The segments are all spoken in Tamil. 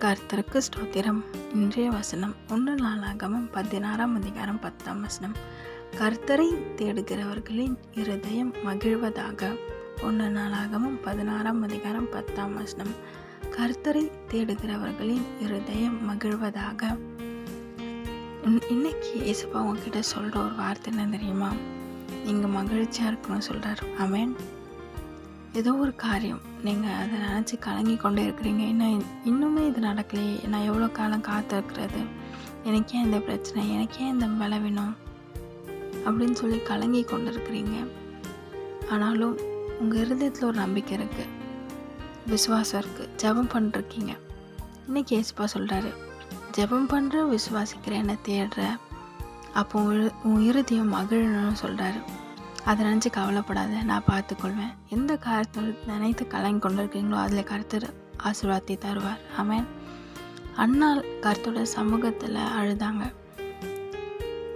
கர்த்தருக்கு ஸ்தோத்திரம். இன்றைய வசனம் 1 நாளாகமம் 16ஆம் அதிகாரம் 10ஆம் வசனம். கர்த்தரை தேடுகிறவர்களின் இருதயம் மகிழ்வதாக. 1 நாளாகமம் 16ஆம் அதிகாரம் 10ஆம் வசனம். கர்த்தரை தேடுகிறவர்களின் இருதயம் மகிழ்வதாக. இன்னைக்கு இயேசுப்பா உங்ககிட்ட சொல்கிற ஒரு வார்த்தை என்ன தெரியுமா? நீங்கள் மகிழ்ச்சியாக இருக்கணும்னு சொல்கிறார். ஆமென். ஏதோ ஒரு காரியம் நீங்கள் அதை நினச்சி கலங்கி கொண்டே இருக்கிறீங்க. இன்னுமே இது நடக்கலையே, நான் எவ்வளோ காலம் காத்திருக்கிறது, எனக்கு ஏன் இந்த பிரச்சனை, எனக்கு ஏன் இந்த பலவீனம் அப்படின்னு சொல்லி கலங்கி கொண்டு இருக்கிறீங்க. ஆனாலும் உங்கள் இருதயத்தில் ஒரு நம்பிக்கை இருக்குது, விசுவாசம் இருக்குது, ஜெபம் பண்ணிருக்கீங்க. இன்றைக்கி ஏசுப்பா சொல்கிறாரு, ஜெபம் பண்ணுற, விசுவாசிக்கிற, என்னை தேடுற, அப்போ உன் இருதயம் மகிழணும்னு சொல்கிறாரு. அதை நினச்சி கவலைப்படாத, நான் பார்த்துக்கொள்வேன். எந்த காரியத்தில் நினைத்து கலங்கி கொண்டு இருக்கீங்களோ அதில் கர்த்தர் ஆசீர்வாதத்தை தருவார். ஆமென். அன்னாள் கர்த்தரோட சமூகத்தில் அழுதாங்க,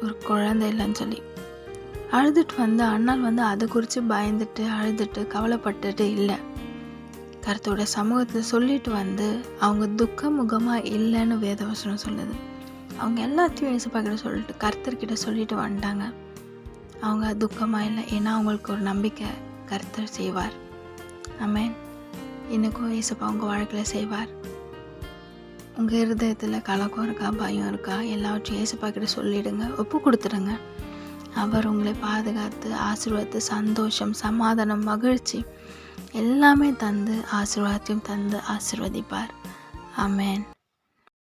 ஒரு குழந்தை இல்லைன்னு சொல்லி அழுதுட்டு அன்னாள் அதை குறித்து பயந்துட்டு அழுதுட்டு கவலைப்பட்டுட்டு இல்லை, கர்த்தரோட சமூகத்தில் சொல்லிட்டு அவங்க துக்க முகமாக இல்லைன்னு வேதவசனம் சொல்லுது. அவங்க எல்லாத்தையும் இயேசுப்பாக்கிட்ட சொல்லிட்டு கர்த்தர்கிட்ட சொல்லிட்டு வந்துட்டாங்க. அவங்க துக்கமாக இல்லை, ஏன்னா அவங்களுக்கு ஒரு நம்பிக்கை, கர்த்தர் செய்வார். ஆமென். இன்னைக்கும் இயேசுப்பா உங்கள் வாழ்க்கையில் செய்வார். உங்கள் இருதயத்தில் கலக்கம் இருக்கா, பயம் இருக்கா, எல்லாவற்றையும் இயேசுப்பா கிட்ட சொல்லிடுங்க, ஒப்பு கொடுத்துடுங்க. அவர் உங்களை பாதுகாத்து ஆசீர்வாதத்து, சந்தோஷம், சமாதானம், மகிழ்ச்சி எல்லாமே தந்து ஆசீர்வாதத்தையும் தந்து ஆசீர்வதிப்பார். ஆமென்.